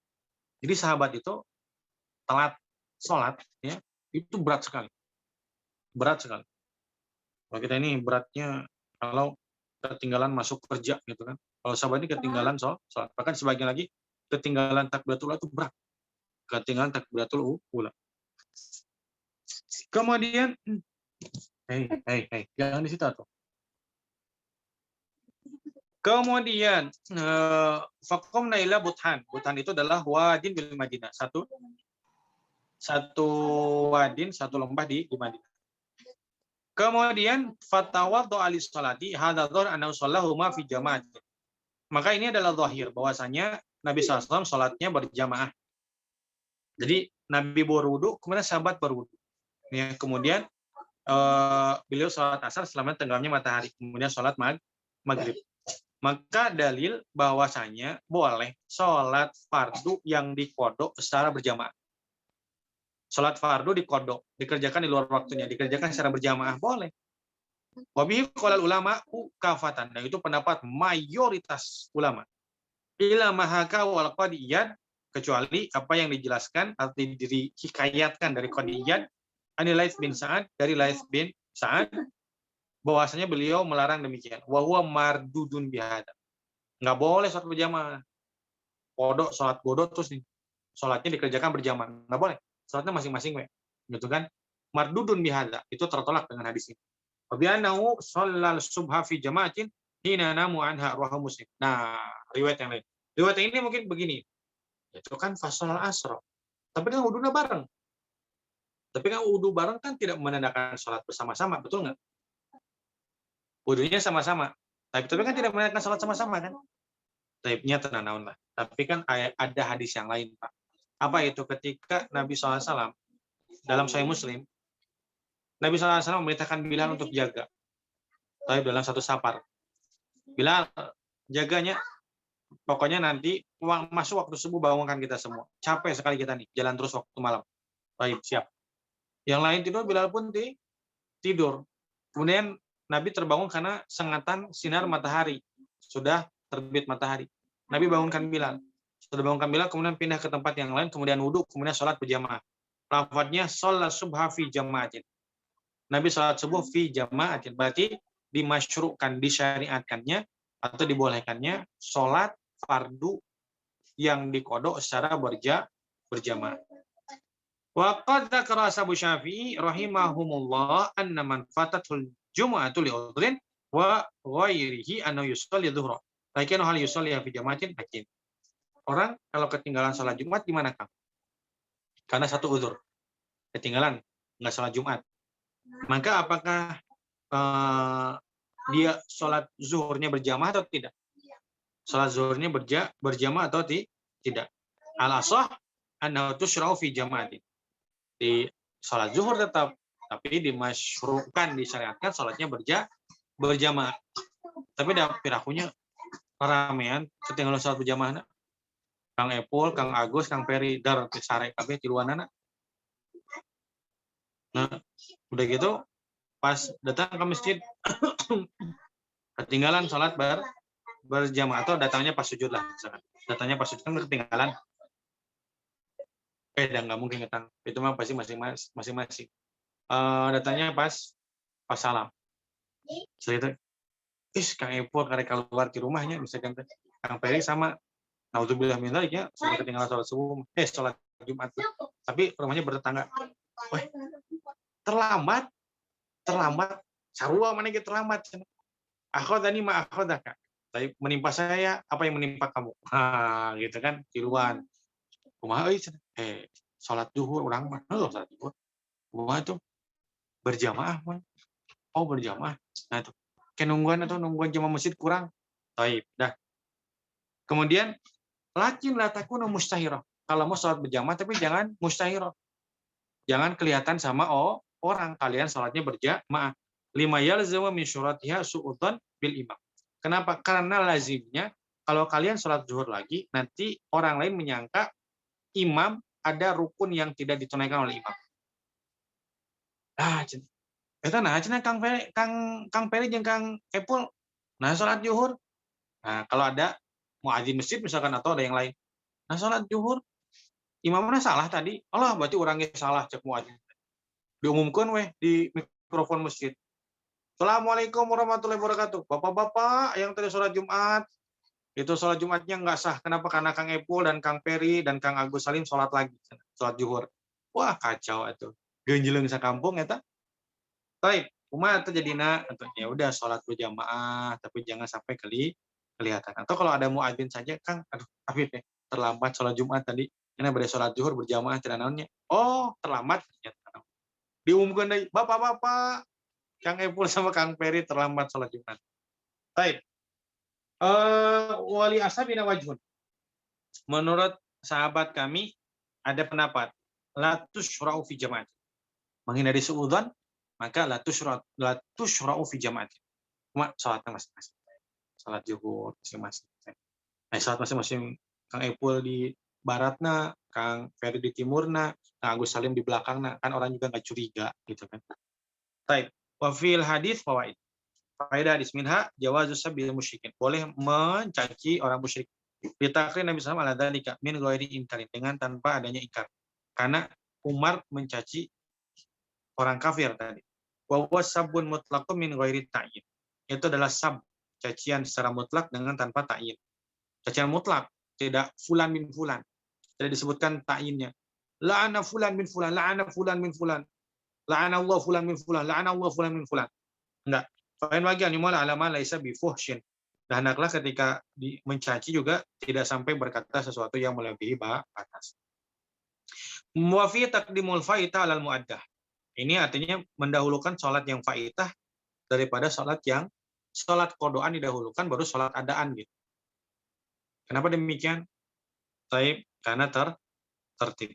Jadi sahabat itu telat sholat, ya, itu berat sekali. Berat sekali. Kalau kita ini beratnya kalau ketinggalan masuk kerja gitu kan. Kalau sahabat ini ketinggalan sholat. Bahkan sebagian lagi ketinggalan takbiratul ula itu berat. Ketinggalan takbiratul ula. Kemudian jangan di situ tuh. Kemudian faqamna ila Buthan. Buthan itu adalah wadin bil Madinah. Satu wadin, satu lembah di Madinah. Kemudian fatawaddu alis salati hadza dhar anna sallahuma fi jama'ah. Maka ini adalah zahir bahwasanya Nabi SAW sholatnya berjamaah. Jadi Nabi berwudu, kemudian sahabat berwudu. Ya, kemudian beliau sholat asar selama tenggelamnya matahari, kemudian sholat maghrib. Maka dalil bahwasanya boleh sholat fardu yang dikodok secara berjamaah. Sholat fardu dikodok, dikerjakan di luar waktunya, dikerjakan secara berjamaah, boleh. Wabihi qolal ulama kafatan. Nah, itu pendapat mayoritas ulama. Ila mahaka wal qadiyat, kecuali apa yang dijelaskan atau dihikayatkan dari qadiyat ani Laits bin Sa'ad, dari Laits bin Sa'ad, bahwasanya beliau melarang demikian. Wa huwa mardudun bihada. Nggak boleh sholat berjamaah. Kodok, sholat godok terus nih. Sholatnya dikerjakan berjamaah. Nggak boleh. Sholatnya masing-masing, gitu kan? Mardudun bihada. Itu tertolak dengan hadis ini. Wabi'annahu shallal subha fi jama'atin hina namu anha rawahu Muslim. Nah, riwayat yang lain. Riwayat ini mungkin begini. Itu kan fasal asro. Tapi kan wudunya bareng. Tapi kan wudu bareng kan tidak menandakan sholat bersama-sama, betul nggak? Wudunya sama-sama. Tapi kan tidak menandakan sholat sama-sama kan? Taibnya tenanaun lah. Tapi kan ada hadis yang lain, Pak. Apa itu? Ketika Nabi SAW dalam Sahih Muslim, Nabi SAW memerintahkan Bilal untuk jaga. Tapi dalam satu safar. Bilal, jaganya, pokoknya nanti masuk waktu subuh bangunkan kita semua. Capek sekali kita nih, jalan terus waktu malam. Baik, siap. Yang lain tidur, Bilal pun tidur. Kemudian Nabi terbangun karena sengatan sinar matahari. Sudah terbit matahari. Nabi bangunkan Bilal. Sudah bangunkan Bilal, kemudian pindah ke tempat yang lain, kemudian wudhu, kemudian sholat berjamaah. Lafadznya sholat subha fi jama'atin. Nabi sholat subuh fi jama'atin. Berarti dimasyru'kan, disyariatkannya, atau dibolehkannya sholat fardu yang dikodok secara berjamaah. Wa qad dzakara Abu Syafi'i rahimahumullah anna man fatatul jumu'atu li udhrin wa ghairihi anna yusalli dhuhra. Lakin hal yusalli fi jama'atin hakim. Orang kalau ketinggalan sholat Jumat gimana, Kang? Karena satu uzur. Ketinggalan enggak sholat Jumat. Maka apakah dia sholat zuhurnya berjamaah atau tidak? Sholat zuhurnya berjamaah atau tidak? Al-ashah annahu tusyra'u fi jama'atin. Di sholat zuhur tetap, tapi dimasyru'kan, disyariatkan sholatnya berjamaah. Tapi dah pirakunya ramean ketinggalan sholat berjamaah. Kang Epul, Kang Agus, Kang Peri, dar sare kabeh tiluanana. Nah, udah gitu pas datang ke masjid ketinggalan sholat berjamaah, atau datangnya pas sujud lah misalkan. Datangnya pas sujud kan ketinggalan. Dan nggak mungkin ketang. Itu mah pasti masing-masing. Datanya pas salam. Setelah itu, Kang Epul karek keluar di rumahnya, misalkan Kang Peri sama naudzubillah min dzalik ya, sampai ketinggalan sholat subuh, sholat Jumat. Tapi rumahnya bertetangga. Wah, terlambat. Sarua mana gitu terlambat. Akhodani ma akhodaka. Tapi menimpa saya, apa yang menimpa kamu? Gitu kan, tiluan. Kumaha euy salat zuhur urang mah salat zuhur kumaha itu berjamaah mah berjamaah. Nah itu nungguan atau nungguan jamaah masjid kurang. Taib. Dah. Kemudian lakin la takunu mustahirah. Kalau mau sholat berjamaah tapi jangan mustahirah. Jangan kelihatan sama orang, kalian sholatnya berjamaah. Lima yalzamu min syuratiha su'udzon bil imam. Kenapa? Karena lazimnya kalau kalian sholat zuhur lagi, nanti orang lain menyangka imam ada rukun yang tidak ditunaikan oleh imam. Eta nah cenah Kang Peri jeung Kang Epul nah sholat zuhur. Nah, kalau ada muadzin masjid misalkan atau ada yang lain. Nah, sholat zuhur imamnya salah tadi. Allah berarti orangnya salah cek muadzin. Diumumkan weh di mikrofon masjid. Assalamualaikum warahmatullahi wabarakatuh. Bapak-bapak yang tadi sholat Jumat, itu sholat Jumatnya nggak sah. Kenapa? Karena Kang Epul dan Kang Peri dan Kang Agus Salim sholat lagi. Sholat zuhur. Wah, kacau itu. Genjeleng sakampung eta. Baik, kumaha terjadina atau ya udah sholat berjamaah tapi jangan sampai kelihatan. Atau kalau ada muadzin saja, Kang, aduh, Afif ya, terlambat sholat Jumat tadi. Karena pada sholat zuhur berjamaah tidak naonnya. Oh, terlambat. Diumumkan dari bapak-bapak, Kang Epul sama Kang Peri terlambat sholat Jumat. Baik. Wali ashabina wajhun. Menurut sahabat kami ada pendapat la tusyra'u fi jama'at. Menghindari suudzon maka la tusyra'u fi jama'at. Cuma salatnya masing-masing. Salat zuhur masing-masing. Nah, salat masing-masing Kang Epul di baratna, Kang Peri di timurna, Kang Agus Salim di belakangna, kan orang juga nggak curiga gitu kan. Baik. Wa fil hadis fawaid. Faedah hadis minha jawazus sabil musyrikin. Boleh mencaci orang musyrik. Ditakrir Nabi sallallahu alaihi wasallam min ghairi inkarin, dengan tanpa adanya ingkar. Karena Umar mencaci orang kafir tadi. Wa huwa sabbun mutlaqun min ghairi ta'yin. Itu adalah sab, cacian secara mutlak dengan tanpa ta'yin. Cacian mutlak, tidak fulan min fulan. Tidak disebutkan ta'yinnya. La'ana fulan min fulan, la'ana fulan min fulan. La'ana Allah fulan min fulan, la'ana Allah fulan min fulan. Enggak. Fa'in bagi animal alaman laisa bifuhsyin. Dan hendaklah ketika mencaci juga tidak sampai berkata sesuatu yang melebihi batas. Muwafi taqdimul faita alal muaddah. Ini artinya mendahulukan sholat yang faitah daripada sholat kodoan didahulukan baru sholat adaan gitu. Kenapa demikian? Taib, karena tertib.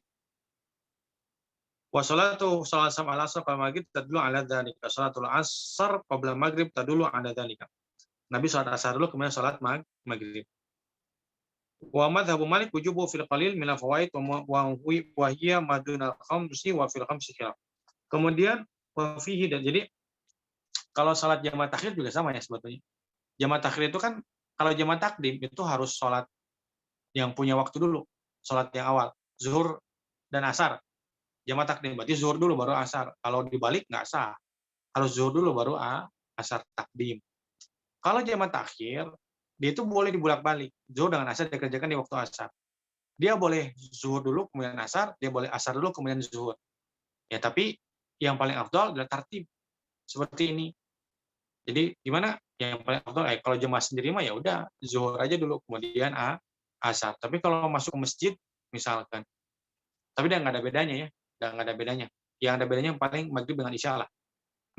Wa sholatu sholat sama al-asr qabla maghrib tadullu ala dzalika. Sholatul asar qabla maghrib tadullu ala dzalika. Nabi sholat asar dulu kemudian sholat maghrib. Wa madhabu Malik wujubu fil qalil min al-fawaid wa hiya madunal khamsi wa fil khamsi khilaf. Kemudian wa fihi, dan jadi kalau sholat jamaah takhir juga sama ya sebetulnya. Jamaah takhir itu kan kalau jamaah takdim itu harus sholat yang punya waktu dulu, sholat yang awal, zuhur dan asar. Jamaah takdim berarti zuhur dulu baru asar. Kalau dibalik nggak sah. Harus zuhur dulu baru asar takdim. Kalau jamaah takhir, dia itu boleh dibulak-balik. Zuhur dengan asar dikerjakan di waktu asar. Dia boleh zuhur dulu kemudian asar, dia boleh asar dulu kemudian zuhur. Ya, tapi yang paling afdal adalah tartib seperti ini. Jadi gimana? Yang paling afdal kalau jemaah sendiri mah ya udah zuhur aja dulu kemudian asar. Tapi kalau masuk ke masjid misalkan, tapi dia nggak ada bedanya ya, nggak ada bedanya. Yang ada bedanya yang paling maghrib dengan isya lah,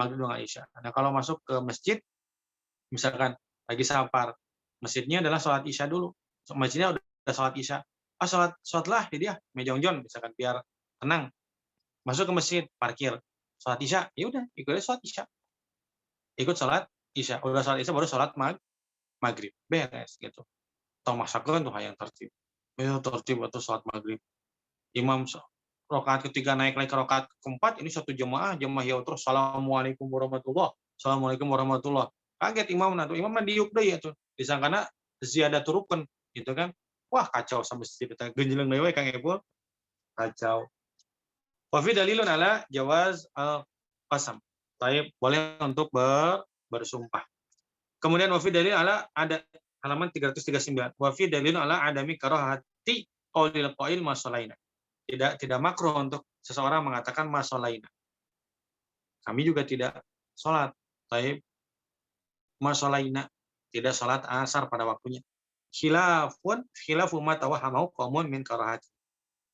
maghrib dengan isya. Nah kalau masuk ke masjid, misalkan lagi safar, masjidnya adalah sholat isya dulu, masjidnya udah sholat isya, sholat lah jadi ya mejongjon misalkan biar tenang. Masuk ke masjid, parkir, sholat isya, ya udah ikut sholat isya, ikut sholat isya, udah sholat isya baru sholat maghrib, beres gitu. Atau masakan tuh yang tertib, tertib atau sholat maghrib. Imam rakaat ketiga naik lagi ke rakaat keempat, ini satu jemaah ya terus assalamualaikum warahmatullah, assalamualaikum warahmatullah. Kaget imam diuk deh ya tuh, disangkana ziyadah turukun gitu kan. Wah kacau sampai kita genjeleng dewe Kang Epul, kacau. Wa fi dalilun ala jawaz al-qasam. Baik, boleh untuk bersumpah. Kemudian wa fi dalil ala ada halaman 339. Wa fi dalilun ala adami karahati qaulil qail ma shalaina. Tidak makruh untuk seseorang mengatakan ma shalaina. Kami juga tidak salat. Baik. Ma shalaina, tidak salat asar pada waktunya. Khilafu ma tawahhamu qaumun min karahati.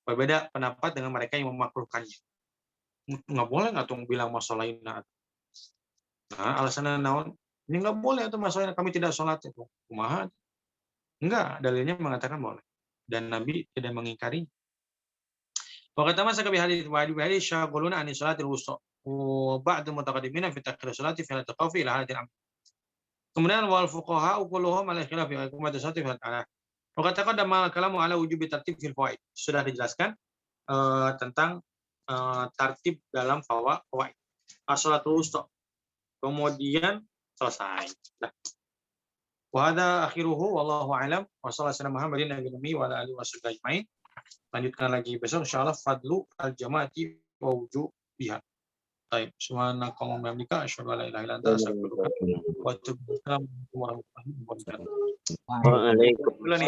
Berbeda pendapat dengan mereka yang memakruhkannya. Nggak boleh nggak tuh bilang ma shalaina. Nah, alasannya naon? Ini nggak boleh itu masalahnya kami tidak sholat itu. Kumaha? Enggak, dalilnya mengatakan boleh. Dan Nabi tidak mengingkari. Wa kata masa kabi hadits wa hadits syaguluna an sholatil wusta. Wa ba'd mutaqaddimina fi takhir sholati fi al-taqafi ila hadil amr. Kemudian wal fuqaha kulluhum ala khilaf fi hukumat sholati fi al-ala. Wa kata qadama kalamu ala wujubi tartib fil fawaid. Sudah dijelaskan tentang tartib dalam fawaid. As-sholatul wusta. Kemudian selesai. Nah. Wa hadza akhiruhu wallahu a'lam wa sallallahu alaihi Muhammadin nabiyyi wa ala alihi wasallam ajmain. Lanjutkan lagi besok insyaallah fadlu al-jamaati wa wujubiha. Baik, subhanakallahumma wa bihamdika asyhadu an la ilaha illa anta astaghfiruka wa atubu ilaik. Warahmatullahi wabarakatuh. Waalaikumsalam. Dulu nih.